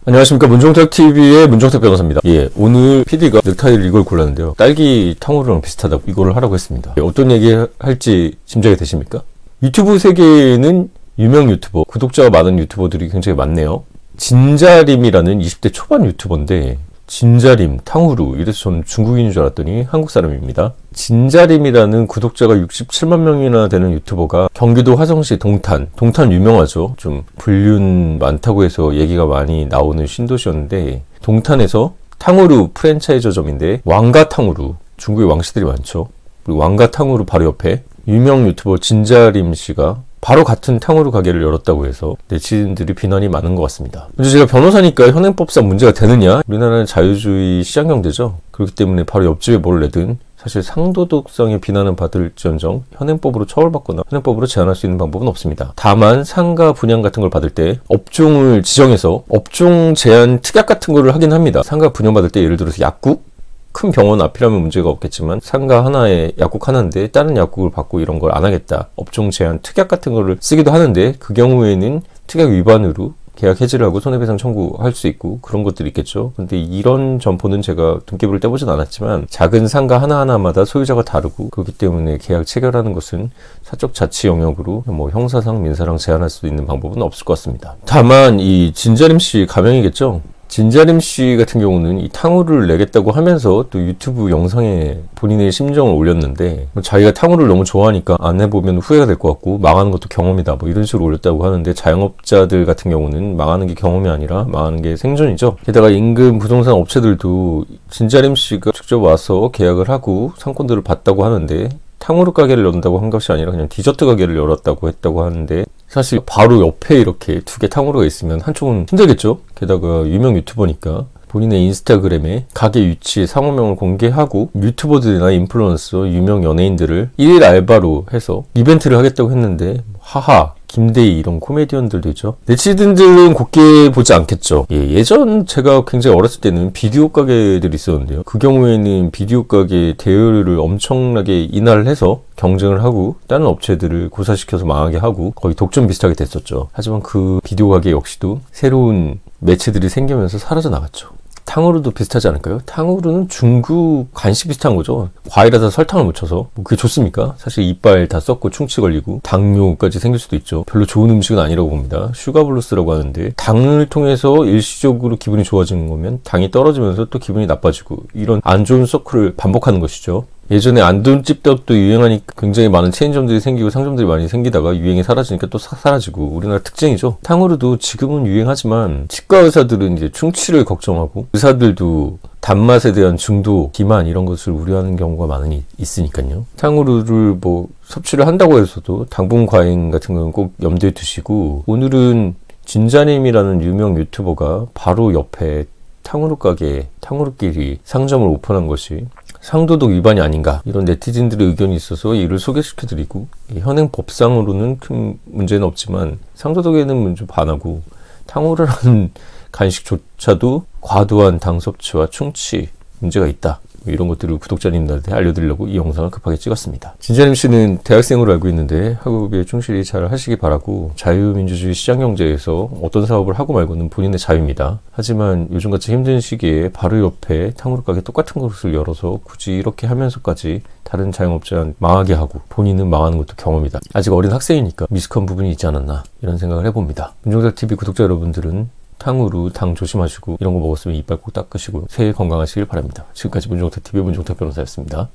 안녕하십니까. 문종택TV의 문종택 변호사입니다. 오늘 PD가 넥타이를 이걸 골랐는데요. 딸기 탕후루랑 비슷하다고 이걸 하라고 했습니다. 어떤 얘기 할지 짐작이 되십니까? 유튜브 세계에는 유명 유튜버, 구독자가 많은 유튜버들이 굉장히 많네요. 진자림이라는 20대 초반 유튜버인데 진자림, 탕후루 이래서 저는 중국인인 줄 알았더니 한국 사람입니다. 진자림이라는 구독자가 67만 명이나 되는 유튜버가 경기도 화성시 동탄 유명하죠. 좀 불륜 많다고 해서 얘기가 많이 나오는 신도시였는데 동탄에서 탕후루 프랜차이저점인데 왕가탕후루, 중국에 왕씨들이 많죠. 그리고 왕가탕후루 바로 옆에 유명 유튜버 진자림 씨가 바로 같은 탕후루 가게를 열었다고 해서 네티즌들이 비난이 많은 것 같습니다. 먼저 제가 변호사니까 현행법상 문제가 되느냐? 우리나라는 자유주의 시장경제죠. 그렇기 때문에 바로 옆집에 뭘 내든 사실 상도덕성의 비난은 받을지언정 현행법으로 처벌받거나 현행법으로 제한할 수 있는 방법은 없습니다. 다만 상가 분양 같은 걸 받을 때 업종을 지정해서 업종 제한 특약 같은 거를 하긴 합니다. 상가 분양 받을 때 예를 들어서 약국? 큰 병원 앞이라면 문제가 없겠지만 상가 하나에 약국 하나인데 다른 약국을 받고 이런 걸 안 하겠다. 업종 제한 특약 같은 거를 쓰기도 하는데 그 경우에는 특약 위반으로 계약 해지를 하고 손해배상 청구할 수 있고 그런 것들이 있겠죠. 근데 이런 점포는 제가 등기부를 떼보진 않았지만 작은 상가 하나하나마다 소유자가 다르고 그렇기 때문에 계약 체결하는 것은 사적 자치 영역으로 뭐 형사상 민사상 제한할 수 있는 방법은 없을 것 같습니다. 다만 이 진자림 씨 가명이겠죠. 진자림 씨 같은 경우는 이 탕후루를 내겠다고 하면서 또 유튜브 영상에 본인의 심정을 올렸는데 자기가 탕후루를 너무 좋아하니까 안 해보면 후회가 될 것 같고 망하는 것도 경험이다 뭐 이런 식으로 올렸다고 하는데 자영업자들 같은 경우는 망하는 게 경험이 아니라 망하는 게 생존이죠. 게다가 인근 부동산 업체들도 진자림 씨가 직접 와서 계약을 하고 상권들을 봤다고 하는데 탕후루 가게를 연다고 한 것이 아니라 그냥 디저트 가게를 열었다고 했다고 하는데 사실 바로 옆에 이렇게 두 개 탕후루가 있으면 한쪽은 힘들겠죠. 게다가 유명 유튜버니까 본인의 인스타그램에 가게 위치, 상호명을 공개하고 유튜버들이나 인플루언서, 유명 연예인들을 1일 알바로 해서 이벤트를 하겠다고 했는데 하하 김대희 이런 코미디언들도 있죠. 네티즌들은 곱게 보지 않겠죠. 예전 제가 굉장히 어렸을 때는 비디오 가게들이 있었는데요. 그 경우에는 비디오 가게 대여료를 엄청나게 인하를 해서 경쟁을 하고 다른 업체들을 고사시켜서 망하게 하고 거의 독점 비슷하게 됐었죠. 하지만 그 비디오 가게 역시도 새로운 매체들이 생기면서 사라져 나갔죠. 탕후루도 비슷하지 않을까요? 탕후루는 중국 간식 비슷한 거죠. 과일에다 설탕을 묻혀서 뭐 그게 좋습니까? 사실 이빨 다 썩고 충치 걸리고 당뇨까지 생길 수도 있죠. 별로 좋은 음식은 아니라고 봅니다. 슈가블루스라고 하는데 당을 통해서 일시적으로 기분이 좋아지는 거면 당이 떨어지면서 또 기분이 나빠지고 이런 안 좋은 서클을 반복하는 것이죠. 예전에 안돈찜닭도 유행하니까 굉장히 많은 체인점들이 생기고 상점들이 많이 생기다가 유행이 사라지니까 또 사라지고 우리나라 특징이죠. 탕후루도 지금은 유행하지만 치과 의사들은 이제 충치를 걱정하고 의사들도 단맛에 대한 중독, 비만 이런 것을 우려하는 경우가 많이 있으니까요. 탕후루를 뭐 섭취를 한다고 해서도 당분 과잉 같은 건 꼭 염두에 두시고 오늘은 진자림이라는 유명 유튜버가 바로 옆에 탕후루 가게, 탕후루끼리 상점을 오픈한 것이 상도덕 위반이 아닌가 이런 네티즌들의 의견이 있어서 이를 소개시켜드리고 현행법상으로는 큰 문제는 없지만 상도덕에는 좀 반하고 탕후루라는 간식조차도 과도한 당 섭취와 충치 문제가 있다. 이런 것들을 구독자님들한테 알려드리려고 이 영상을 급하게 찍었습니다. 진자림 씨는 대학생으로 알고 있는데 학업에 충실히 잘 하시기 바라고 자유민주주의 시장경제에서 어떤 사업을 하고 말고는 본인의 자유입니다. 하지만 요즘같이 힘든 시기에 바로 옆에 탕후루 가게 똑같은 곳을 열어서 굳이 이렇게 하면서까지 다른 자영업자는 망하게 하고 본인은 망하는 것도 경험이다. 아직 어린 학생이니까 미숙한 부분이 있지 않았나 이런 생각을 해봅니다. 문종택TV 구독자 여러분들은 탕후루, 당 조심하시고 이런 거 먹었으면 이빨 꼭 닦으시고 새해 건강하시길 바랍니다. 지금까지 문종택TV의 문종택 변호사였습니다.